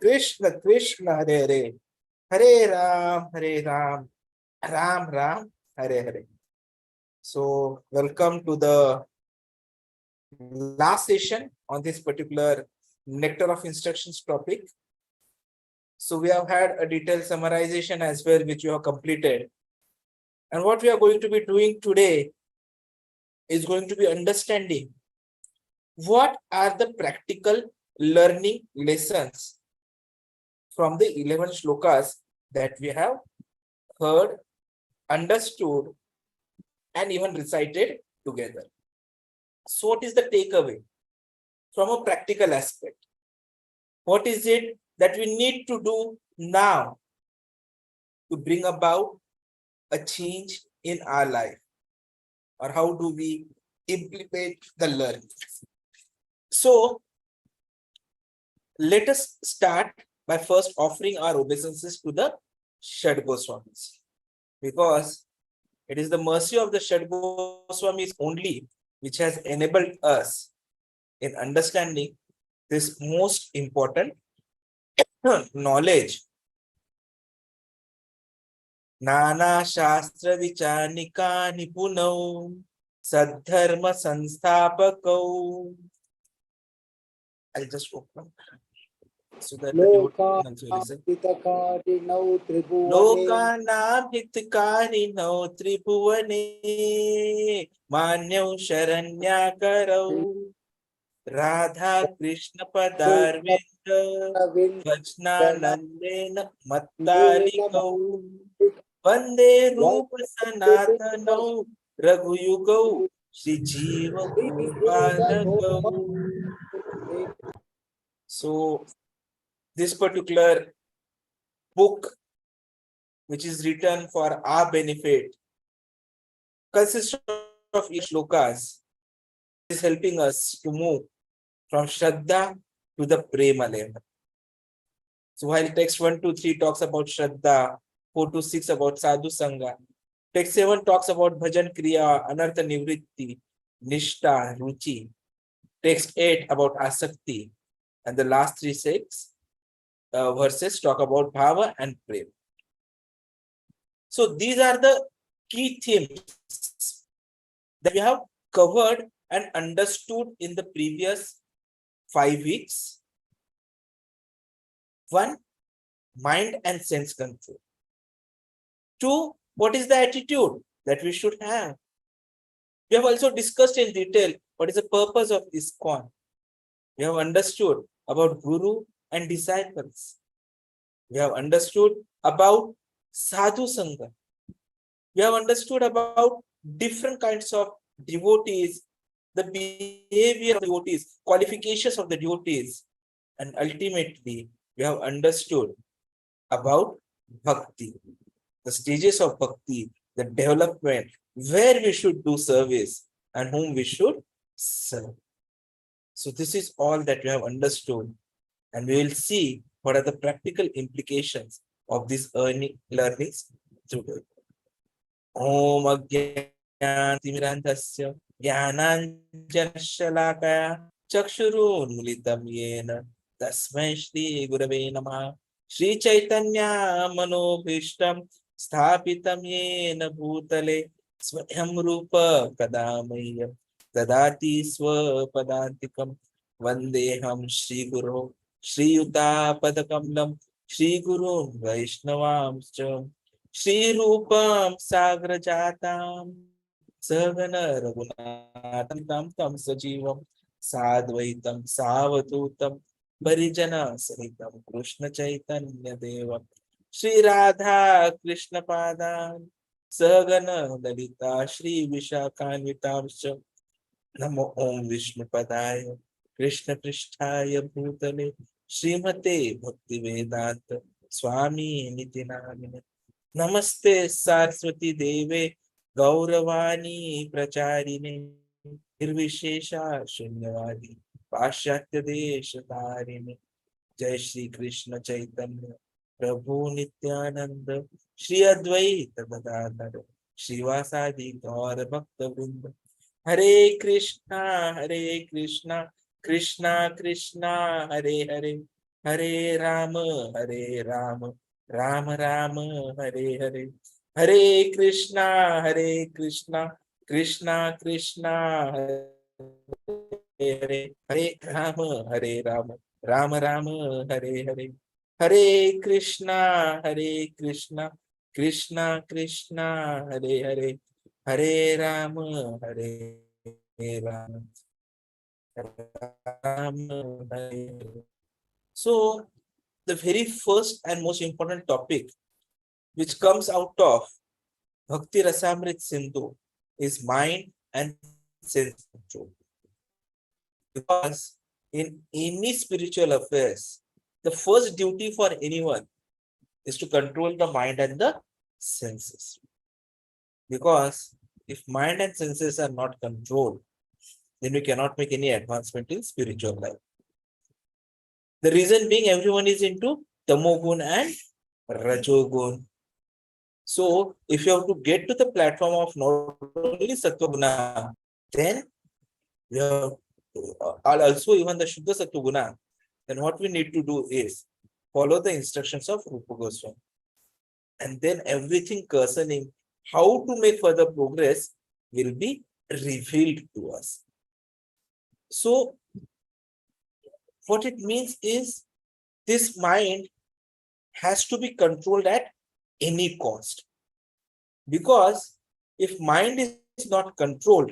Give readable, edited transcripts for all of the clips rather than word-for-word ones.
Krishna Krishna Hare Hare, Hare Ram, Ram Ram, Hare Hare. So, welcome to the last session on this particular Nectar of Instructions topic. So, we have had a detailed summarization as well, which you have completed. And what we are going to be doing today is going to be understanding what are the practical learning lessons from the 11 shlokas that we have heard, understood, and even recited together. So what is the takeaway from a practical aspect? What is it that we need to do now to bring about a change in our life? Or how do we implement the learning? So let us start by first offering our obeisances to the Shad Goswamis, because it is the mercy of the Shad Goswamis only which has enabled us in understanding this most important knowledge. Nana Shastra Vichanika Nipunau Sadharma Sanstapakau. I'll just open so that the devotee can also listen. Lokanam Hitkarinau Tribhuvane Manyau Sharanyakarau Radha Krishna Padarvinda Vajnanandena Mattalikau Vande Rupa Sanatanau Raghuyugau Shri Jiva Gopalakau. So this particular book, which is written for our benefit, consists of each shlokas, is helping us to move from Shraddha to the Prema level. So while text 1 to 3 talks about Shraddha, 4 to 6 about Sadhu Sangha, text 7 talks about Bhajan Kriya, Anartha Nivritti, Nishta, Ruchi, text 8 about Asakti, and the last 6 verses talk about Bhava and Prema. So these are the key themes that we have covered and understood in the previous 5 weeks. 1, mind and sense control. 2, what is the attitude that we should have? We have also discussed in detail what is the purpose of ISKCON. We have understood about Guru and disciples. We have understood about Sadhu Sangha. We have understood about different kinds of devotees, the behavior of devotees, qualifications of the devotees, and ultimately we have understood about bhakti, the stages of bhakti, the development, where we should do service and whom we should serve. So this is all that we have understood, and we will see what are the practical implications of these learnings today. Om Ajnanatimirandhasya Jnananjanashalakaya Chakshurunmilitam Yena Tasmai Shri Gurave Namah. Shri Chaitanya Manobhishtam Sthapitam Yena Bhutale Swayam Rupa Kadamaya Dadati Swapadantikam Vandeham Shri Guru Shri Yuta Padakamlam Shri Guru Vaishnavamscha Shri Rupam Sagra Jatam Sagana Raghunatam Tam Sajivam Sadvaitam Savatutam Parijana Sahitam Krishna Chaitanya Devam Shri Radha Krishna Padam Sagana Dalita Shri Vishakhanvitamscha Namo Om Vishnu Padaya Krishna Prishtaya Bhutale Srimate Bhakti Vedanta Swami Niti Namine Namaste Saraswati Deve Gauravani Pracharine Nirvishesha Shunyavadi Pashyatya Desha Tarini Jai Shri Krishna Chaitanya Prabhu Nityananda Shri Advaita Gadadhara Shivasadi Gaura Bhakta Vrinda Hare Krishna Krishna Krishna Hare Hare Hare Rama, Hare Rama, Rama Rama, Hare Hare. Hare Krishna, Hare Krishna, Krishna Krishna, Hare Hare. Hare Rama, Hare Rama, Rama Rama, Hare Hare. Hare Krishna, Hare Krishna, Krishna Krishna, Hare Hare. Hare Rama, Hare Rama, Rama Hare. So, the very first and most important topic which comes out of Bhakti Rasamrit Sindhu is mind and sense control. Because in any spiritual affairs, the first duty for anyone is to control the mind and the senses. Because if mind and senses are not controlled, then we cannot make any advancement in spiritual life. The reason being everyone is into Tamogun and Rajogun. So if you have to get to the platform of not only Sattva-guna, then you have also even the Shuddha Sattva-guna, then what we need to do is follow the instructions of Rupa Goswami. And then everything concerning how to make further progress will be revealed to us. So what it means is this mind has to be controlled at any cost. Because if mind is not controlled,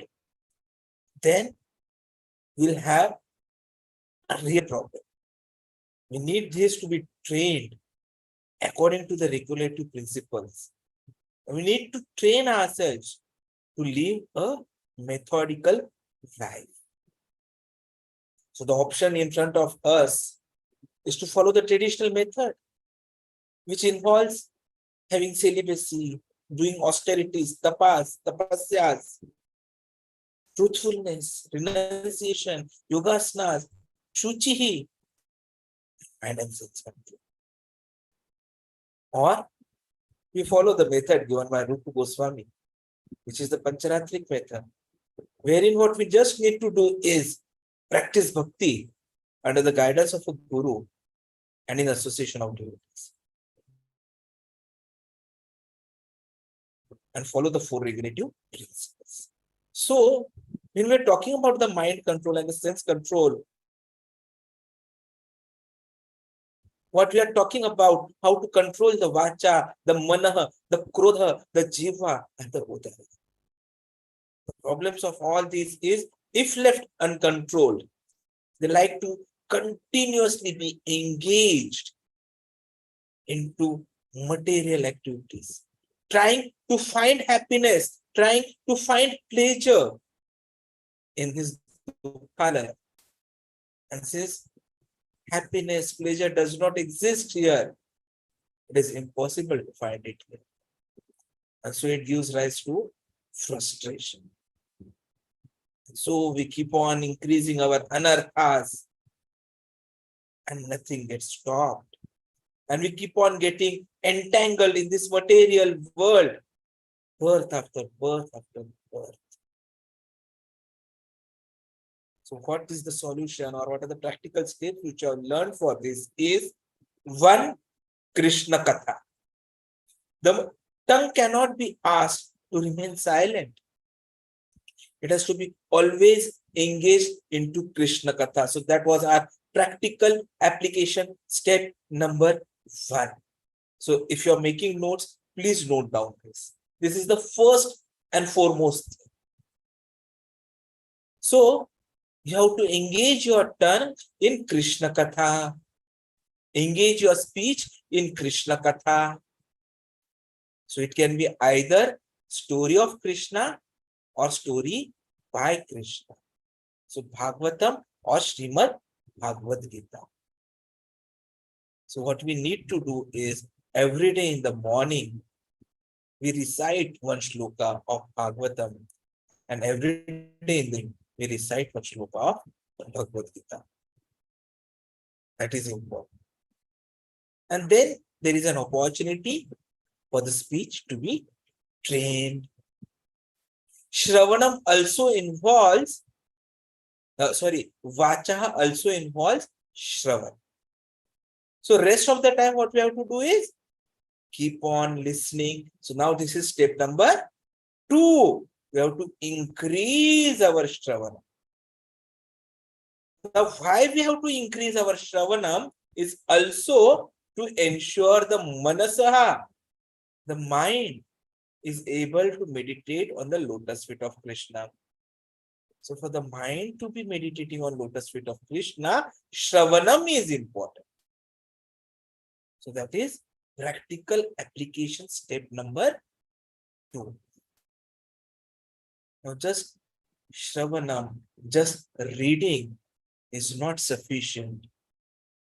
then we'll have a real problem. We need this to be trained according to the regulative principles. We need to train ourselves to live a methodical life. So the option in front of us is to follow the traditional method, which involves having celibacy, doing austerities, tapasyas, truthfulness, renunciation, yogasanas, shuchihi, and sense control. Or we follow the method given by Rupa Goswami, which is the Pancharatric method, wherein what we just need to do is practice bhakti under the guidance of a guru and in association of devotees. And follow the four regulative principles. So, when we're talking about the mind control and the sense control, what we are talking about, how to control the vacha, the manaha, the krodha, the jiva, and the udara. The problems of all these is, if left uncontrolled, they like to continuously be engaged into material activities, trying to find happiness, trying to find pleasure in his dukha. And since happiness, pleasure does not exist here, it is impossible to find it here. And so it gives rise to frustration. So we keep on increasing our anarthas and nothing gets stopped. And we keep on getting entangled in this material world, birth after birth after birth. So what is the solution, or what are the practical steps which I have learned for this is one, Krishna Katha. The tongue cannot be asked to remain silent. It has to be always engaged into Krishna Katha. So that was our practical application step number 1. So if you're making notes, please note down this. This is the first and foremost thing. So you have to engage your tongue in Krishna Katha. Engage your speech in Krishna Katha. So it can be either story of Krishna or story by Krishna. So Bhagavatam or Srimad Bhagavad Gita. So what we need to do is every day in the morning, we recite one shloka of Bhagavatam, and every day in the we recite one shloka of Bhagavad Gita. That is important. And then there is an opportunity for the speech to be trained. Shravanam also involves, Vachaha also involves Shravan. So rest of the time, what we have to do is keep on listening. So now this is step number 2. We have to increase our Shravanam. Now, why we have to increase our Shravanam is also to ensure the Manasaha, the mind, is able to meditate on the lotus feet of Krishna. So for the mind to be meditating on lotus feet of Krishna, Shravanam is important. So that is practical application step number 2. Now just Shravanam, just reading is not sufficient.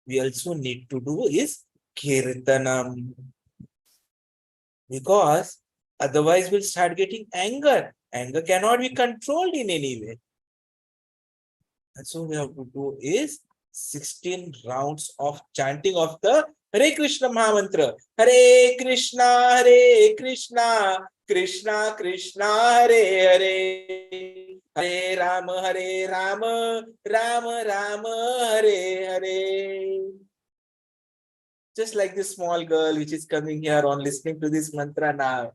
We also need to do is Kirtanam. Because otherwise we'll start getting anger. Anger cannot be controlled in any way. And so we have to do is 16 rounds of chanting of the Hare Krishna Mahamantra. Hare Krishna, Krishna Krishna, Hare Hare. Hare Rama, Rama Rama, Hare Hare. Just like this small girl which is coming here on listening to this mantra now.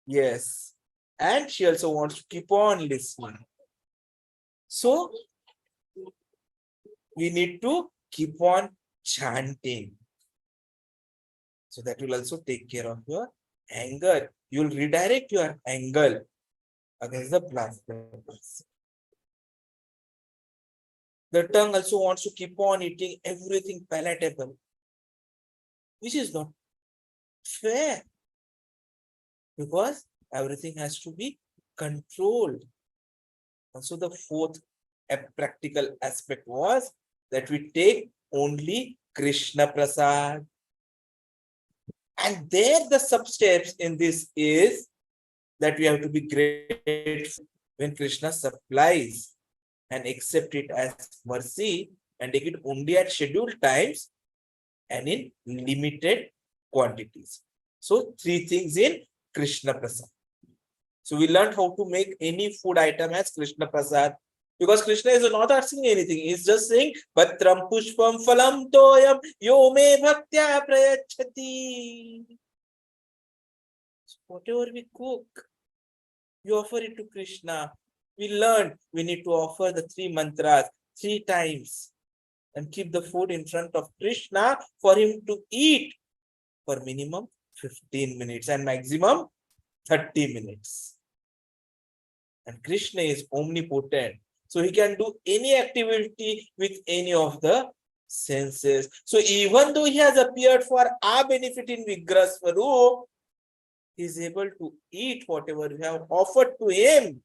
Yes. And she also wants to keep on listening. So we need to keep on chanting. So that will also take care of your anger. You will redirect your anger against the blasphemers. The tongue also wants to keep on eating everything palatable, which is not fair, because everything has to be controlled. And so the fourth practical aspect was that we take only Krishna Prasad. And there the sub-steps in this is that we have to be grateful when Krishna supplies and accept it as mercy and take it only at scheduled times and in limited quantities. So 3 things in Krishna Prasad. So we learned how to make any food item as Krishna Prasad, because Krishna is not asking anything. He's just saying, Patram Pushpam Phalam Toyam Yo Me Bhaktya Prayachati. So whatever we cook, we offer it to Krishna. We learned we need to offer the 3 mantras 3 times and keep the food in front of Krishna for him to eat for minimum 15 minutes and maximum 30 minutes. And Krishna is omnipotent. So he can do any activity with any of the senses. So even though he has appeared for our benefit in Vigraha Swarup, he is able to eat whatever we have offered to him.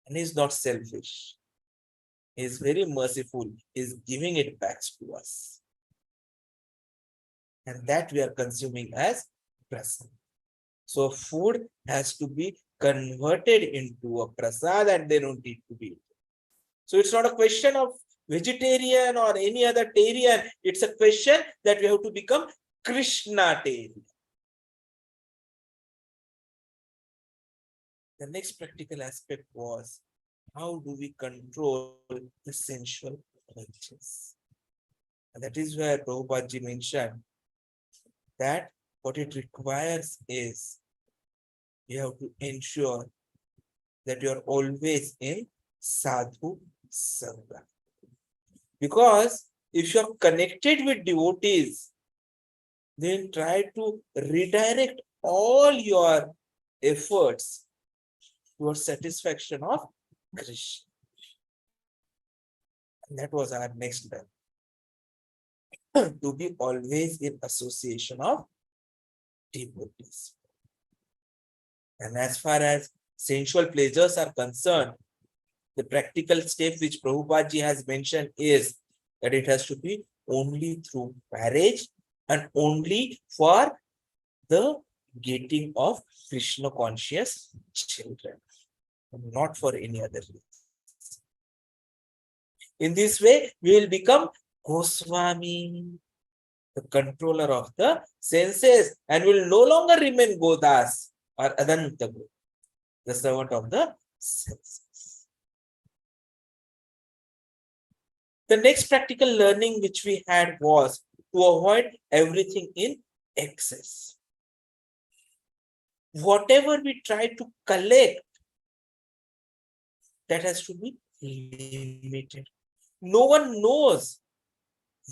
And he is not selfish. He is very merciful. He is giving it back to us. And that we are consuming as prasad. So food has to be converted into a prasad and they don't need to be eaten. So it's not a question of vegetarian or any other tarian. It's a question that we have to become Krishnatarian. The next practical aspect was, how do we control the sensual urges? And that is where Prabhupada mentioned that what it requires is you have to ensure that you are always in sadhu sangha. Because if you are connected with devotees, then try to redirect all your efforts towards satisfaction of Krishna. And that was our next step. To be always in association of devotees. And as far as sensual pleasures are concerned, the practical step which Prabhupada has mentioned is that it has to be only through marriage and only for the getting of Krishna conscious children, not for any other reason. In this way, we will become Goswami, the controller of the senses, and will no longer remain Godas or Adanta, the servant of the senses. The next practical learning which we had was to avoid everything in excess. Whatever we try to collect, that has to be limited. No one knows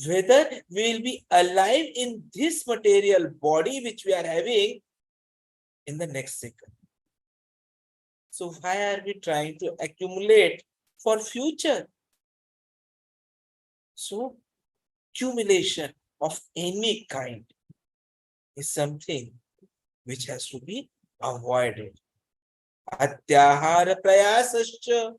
whether we will be alive in this material body which we are having in the next second. So why are we trying to accumulate for future? So accumulation of any kind is something which has to be avoided. Atyahara prayasascha.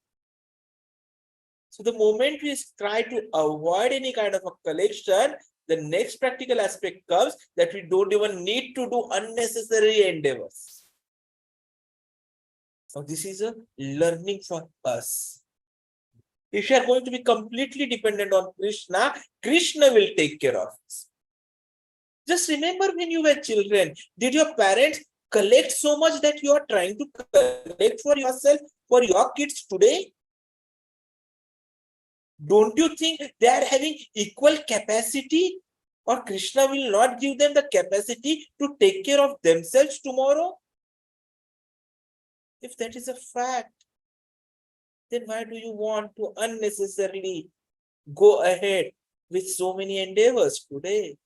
So the moment we try to avoid any kind of a collection, the next practical aspect comes that we don't even need to do unnecessary endeavors. So this is a learning for us. If you are going to be completely dependent on Krishna, Krishna will take care of us. Just remember when you were children, did your parents collect so much that you are trying to collect for yourself, for your kids today? Don't you think they are having equal capacity? Or Krishna will not give them the capacity to take care of themselves tomorrow? If that is a fact, then why do you want to unnecessarily go ahead with so many endeavors today?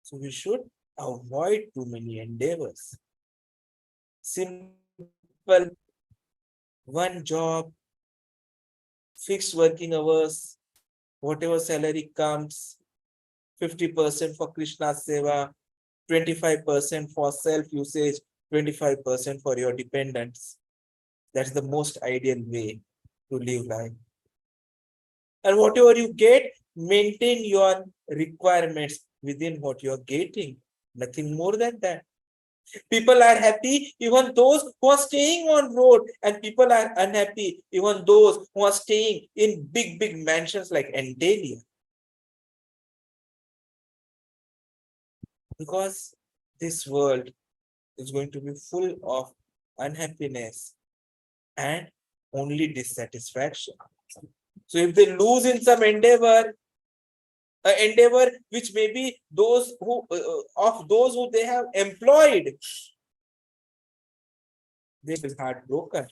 So we should avoid too many endeavors. Simple, one job, fixed working hours, whatever salary comes, 50% for Krishna Seva, 25% for self-usage, 25% for your dependents. That's the most ideal way to live life. And whatever you get, maintain your requirements within what you're getting. Nothing more than that. People are happy, even those who are staying on road, and people are unhappy, even those who are staying in big, big mansions like Antalya. Because this world is going to be full of unhappiness and only dissatisfaction. So if they lose in some endeavor, which may be those who of those who they have employed, they will be heartbroken.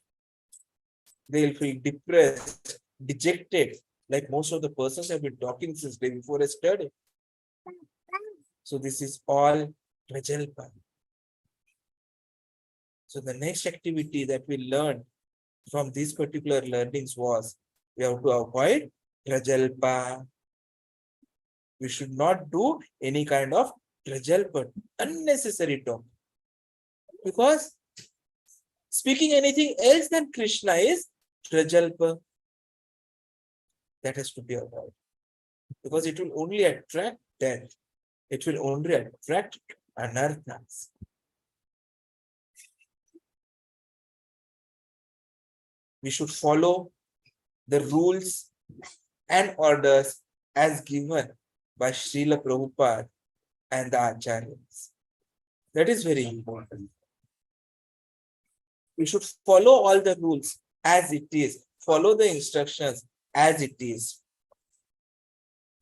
They will feel depressed, dejected, like most of the persons have been talking since day before yesterday. So this is all Prajalpa. So the next activity that we learned from these particular learnings was we have to avoid Prajalpa. We should not do any kind of Prajalpa, unnecessary talk. Because speaking anything else than Krishna is Prajalpa. That has to be avoided. Because it will only attract death. It will only attract anarthas. We should follow the rules and orders as given by Srila Prabhupada and the Acharyas. That is very important. We should follow all the rules as it is. Follow the instructions as it is.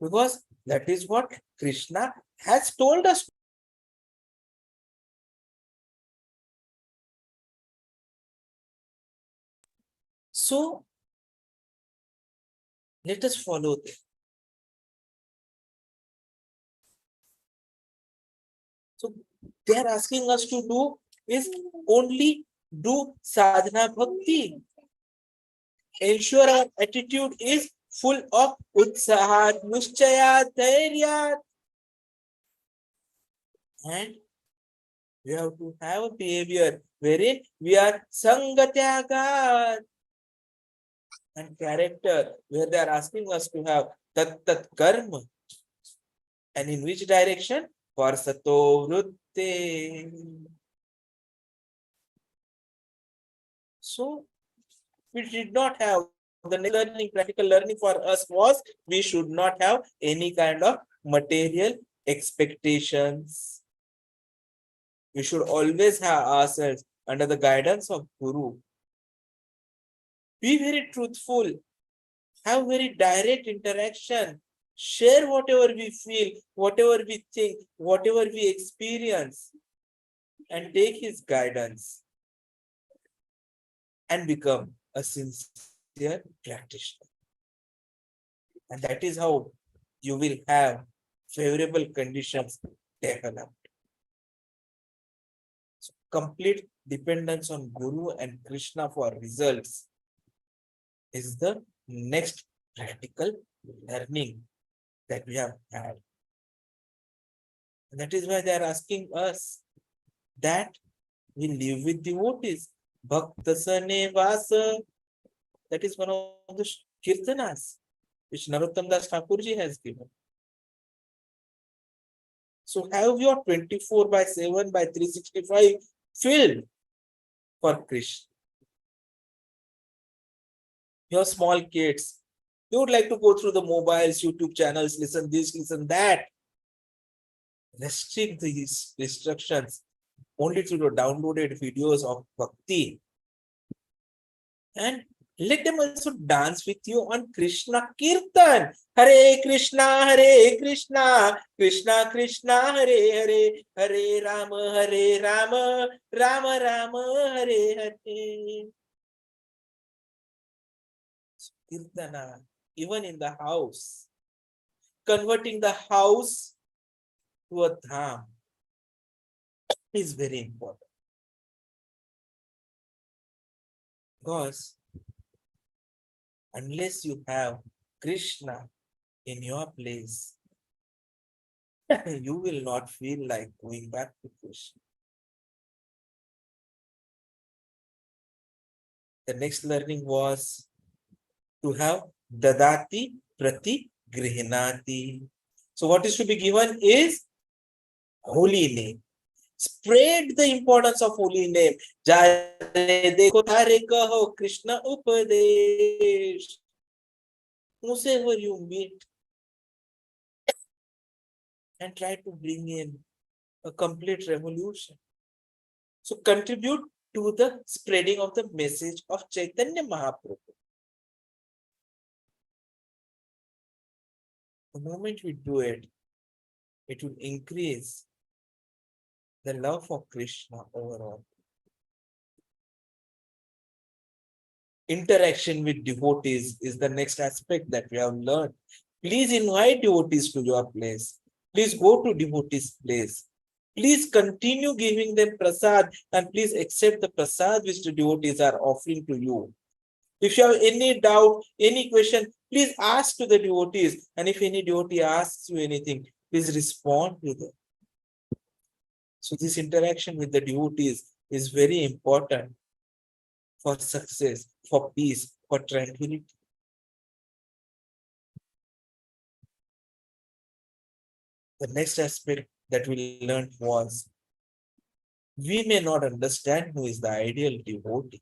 Because that is what Krishna has told us. So, let us follow them. So, they are asking us to do is only do sadhana bhakti. Ensure our attitude is full of utsahat, nishchayat, dhairyat. And we have to have a behavior wherein we are sangatyagat. And character, where they are asking us to have tat karma. And in which direction? Varsato vrutte. So, we did not have the learning, practical learning for us was we should not have any kind of material expectations. We should always have ourselves under the guidance of Guru. Be very truthful. have very direct interaction, share whatever we feel, whatever we think, whatever we experience, and take his guidance and become a sincere practitioner. And that is how you will have favorable conditions developed. So complete dependence on Guru and Krishna for results is the next practical learning that we have had. And that is why they are asking us that we live with devotees. Bhakta Sane Vasa. That is one of the kirtanas which Narottam Das Thakurji has given. So have your 24/7 by 365 filled for Krishna. Your small kids, they would like to go through the mobiles, YouTube channels, listen this, listen that. Restrict these restrictions only to the downloaded videos of bhakti. And let them also dance with you on Krishna Kirtan. Hare Krishna, Krishna Krishna, Hare Hare Rama, Rama Rama, Hare Hare. Kirtana, even in the house, converting the house to a dham is very important. Because unless you have Krishna in your place, you will not feel like going back to Krishna. The next learning was to have Dadati Prati Grihinati. So what is to be given is holy name. Spread the importance of holy name. Jare dekho tare kaho Krishna Upadesh. Whosoever you meet, and try to bring in a complete revolution. So contribute to the spreading of the message of Chaitanya Mahaprabhu. The moment we do it, it will increase the love for Krishna overall. Interaction with devotees is the next aspect that we have learned. Please invite devotees to your place. Please go to devotees' place. Please continue giving them prasad and please accept the prasad which the devotees are offering to you. If you have any doubt, any question, please ask to the devotees. And if any devotee asks you anything, please respond to them. So this interaction with the devotees is very important for success, for peace, for tranquility. The next aspect that we learned was we may not understand who is the ideal devotee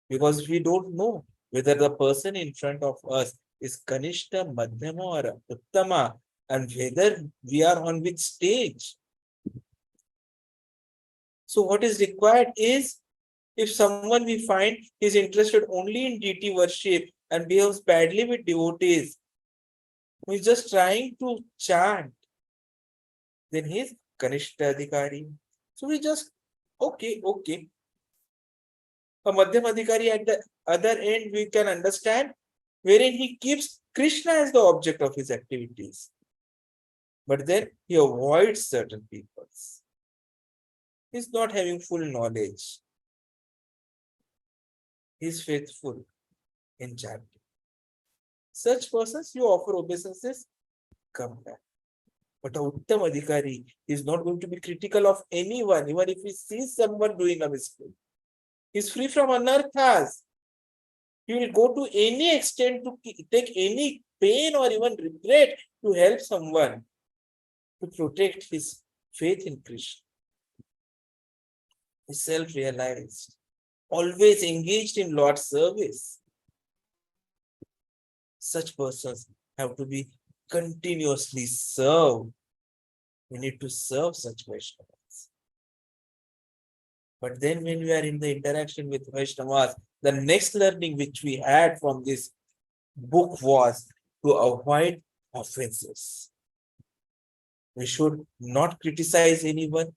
because we don't know whether the person in front of us is Kanishta, Madhyama or Uttama and whether we are on which stage. So what is required is if someone we find is interested only in deity worship and behaves badly with devotees, who is just trying to chant, then he is Kanishta Adhikari. So we just, okay. A Madhyam Adhikari at the other end, we can understand, wherein he keeps Krishna as the object of his activities. But then he avoids certain people. He's not having full knowledge. He's faithful in chanting. Such persons, you offer obeisances, come back. But a Uttam Adhikari is not going to be critical of anyone, even if he sees someone doing a mistake. He's free from anarthas. He will go to any extent to take any pain or even regret to help someone to protect his faith in Krishna. He's self-realized, always engaged in Lord's service. Such persons have to be continuously served. We need to serve such Vaishnavas. But then when we are in the interaction with Vaishnavas, the next learning which we had from this book was to avoid offenses. We should not criticize anyone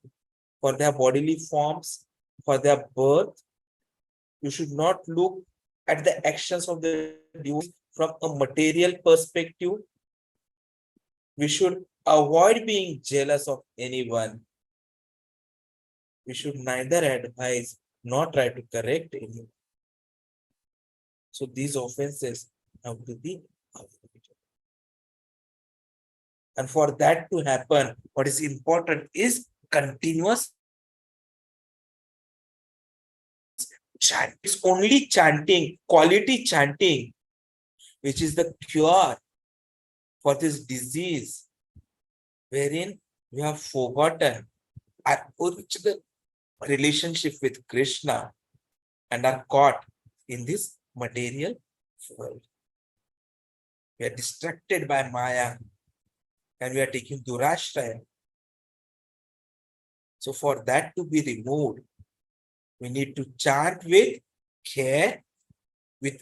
for their bodily forms, for their birth. You should not look at the actions of the devotees from a material perspective. We should avoid being jealous of anyone. We should neither advise nor try to correct anyone. So these offenses have to be avoided. And for that to happen, what is important is continuous chant. It's only chanting, quality chanting, which is the cure for this disease, wherein we have forgotten our original relationship with Krishna and are caught in this material world. We are distracted by Maya and we are taking Durashraya. So for that to be removed, we need to chant with care, with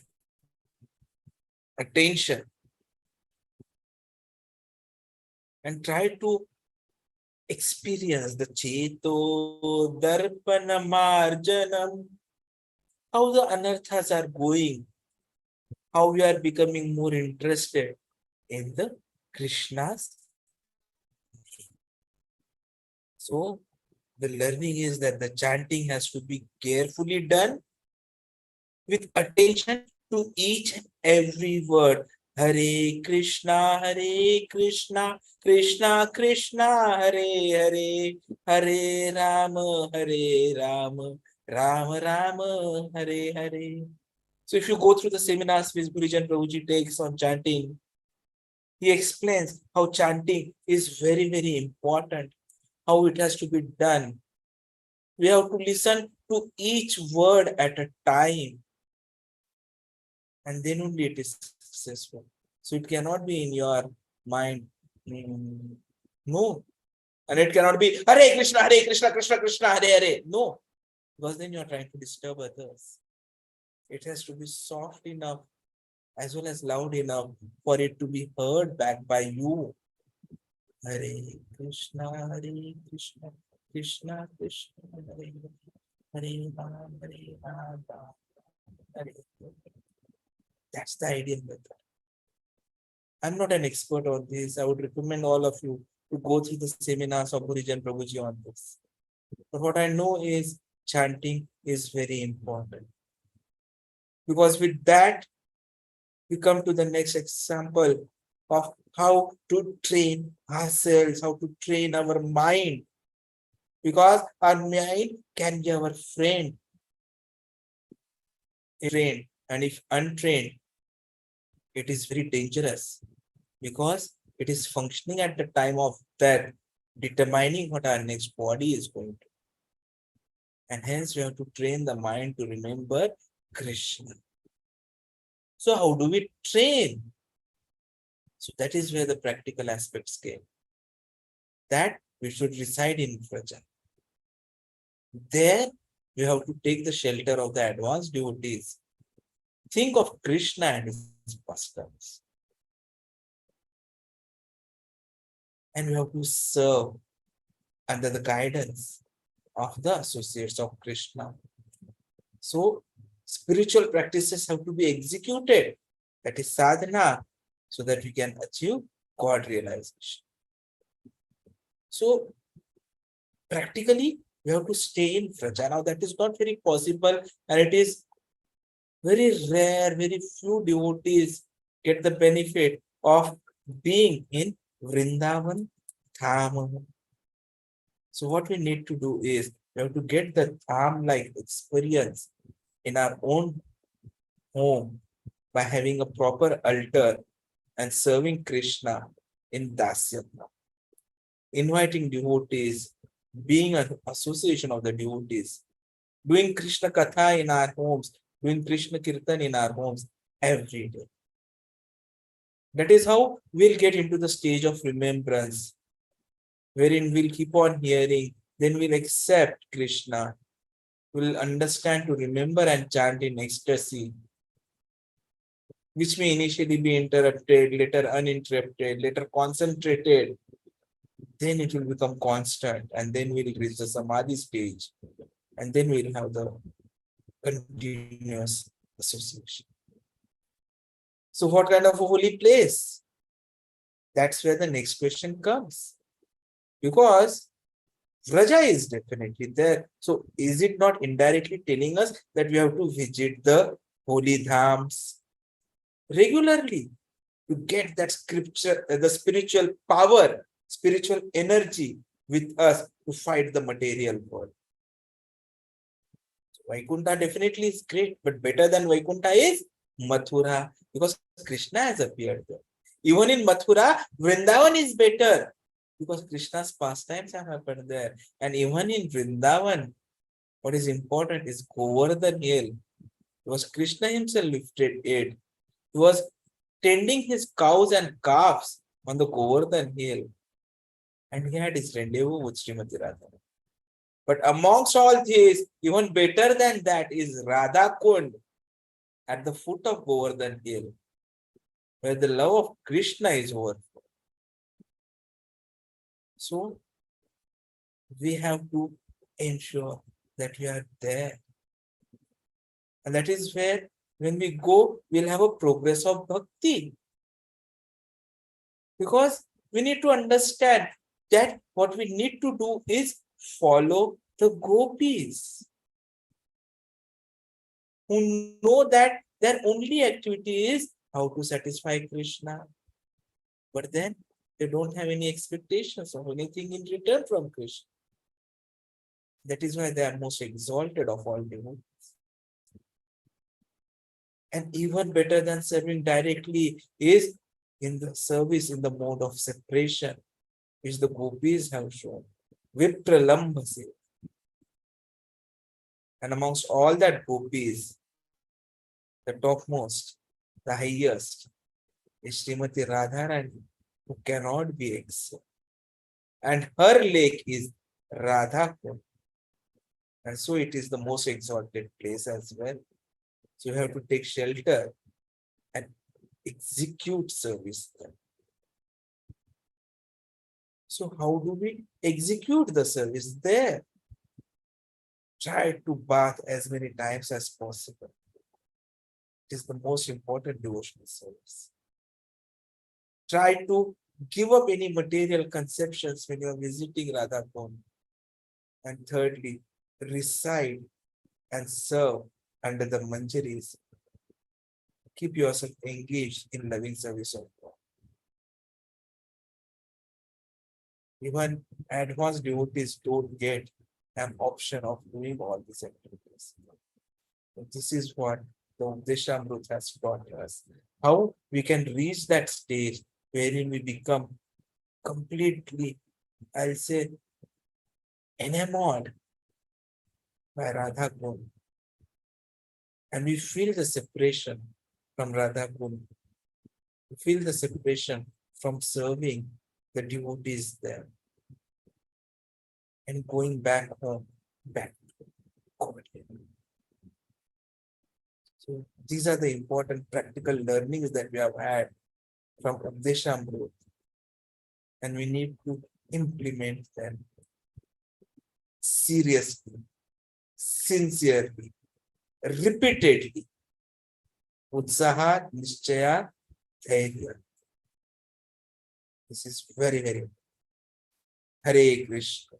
attention, and try to experience the Cheto Darpana Marjanam, how the anarthas are going, how we are becoming more interested in the Krishna's. So the learning is that the chanting has to be carefully done with attention to each and every word. Hare Krishna, Krishna Krishna, Hare Hare Rama, Rama Rama, Hare Hare. So if you go through the seminars which Gurujan Prabhuji takes on chanting, he explains how chanting is very, very important, how it has to be done. We have to listen to each word at a time, and then only it is successful. So it cannot be in your mind. No. And it cannot be Hare Krishna, Krishna Krishna, Hare Hare. No. Because then you are trying to disturb others. It has to be soft enough as well as loud enough for it to be heard back by you. Hare Krishna, Krishna Krishna, Hare Hare Ram, Hare Ram, Hare. That's the ideal method. I'm not an expert on this. I would recommend all of you to go through the seminars of Gurujan Prabhuji on this. But what I know is chanting is very important. Because with that, we come to the next example of how to train ourselves, how to train our mind. Because our mind can be our friend. Trained, and if untrained, it is very dangerous because it is functioning at the time of death, determining what our next body is going to. And hence we have to train the mind to remember Krishna. So how do we train? So that is where the practical aspects came. That we should reside in Vraja. There we have to take the shelter of the advanced devotees. Think of Krishna and his pastimes. And we have to serve under the guidance of the associates of Krishna. So spiritual practices have to be executed. That is sadhana, so that we can achieve God realization. So practically, we have to stay in Vraja. Now that is not very possible, and it is very rare, very few devotees get the benefit of being in Vrindavan Dham. So what we need to do is we have to get the Dham-like experience in our own home by having a proper altar and serving Krishna in Dasyatma. Inviting devotees, being an association of the devotees, doing Krishna Katha in our homes, doing Krishna Kirtan in our homes every day. That is how we'll get into the stage of remembrance, wherein we'll keep on hearing, then we'll accept Krishna, we'll understand to remember and chant in ecstasy. which may initially be interrupted, later uninterrupted, later concentrated, then it will become constant, and then we'll reach the samadhi stage, and then we'll have the continuous association. So, what kind of a holy place? That's where the next question comes. Because Vraja is definitely there. So, is it not indirectly telling us that we have to visit the holy dhams regularly to get that scripture, the spiritual power, spiritual energy with us to fight the material world? Vaikuntha definitely is great, but better than Vaikuntha is Mathura, because Krishna has appeared there. Even in Mathura, Vrindavan is better because Krishna's pastimes have happened there. And even in Vrindavan, what is important is Govardhan Hill, because Krishna himself lifted it. He was tending his cows and calves on the Govardhan Hill, and he had his rendezvous with Srimati Radha. But amongst all these, even better than that is Radha Kund at the foot of Govardhan Hill, where the love of Krishna is overflowing. So, we have to ensure that we are there. And that is where, when we go, we'll have a progress of bhakti. Because we need to understand that what we need to do is follow the gopis, who know that their only activity is how to satisfy Krishna. But then they don't have any expectations of anything in return from Krishna. That is why they are most exalted of all devotees. And even better than serving directly is in the service in the mode of separation, which the gopis have shown. Vipralambhase. And amongst all that gopis, the topmost, the highest, is Srimati Radharani, who cannot be excelled. And her lake is Radha Kund. And so it is the most exalted place as well. So you have to take shelter and execute service there. So how do we execute the service there? Try to bath as many times as possible. It is the most important devotional service. Try to give up any material conceptions when you are visiting Radha Kund. And thirdly, reside and serve under the manjaris. Keep yourself engaged in loving service of God. Even advanced devotees don't get an option of doing all these activities. But this is what the Updeshamrut has taught us. How we can reach that stage wherein we become completely, I'll say, enamored by Radha Kund. And we feel the separation from Radha Kund. We feel the separation from serving the devotees there and going back home, back to God. So these are the important practical learnings that we have had from Updeshamrut, and we need to implement them seriously, sincerely, repeatedly. Utsaha, Nishchaya, Dhairya. This is very, very important. Hare Krishna.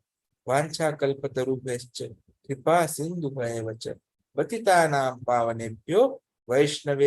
Vancha kalpatarubhascha kripa sindhu bhayavacha patitanam pavanebhyo vaishnave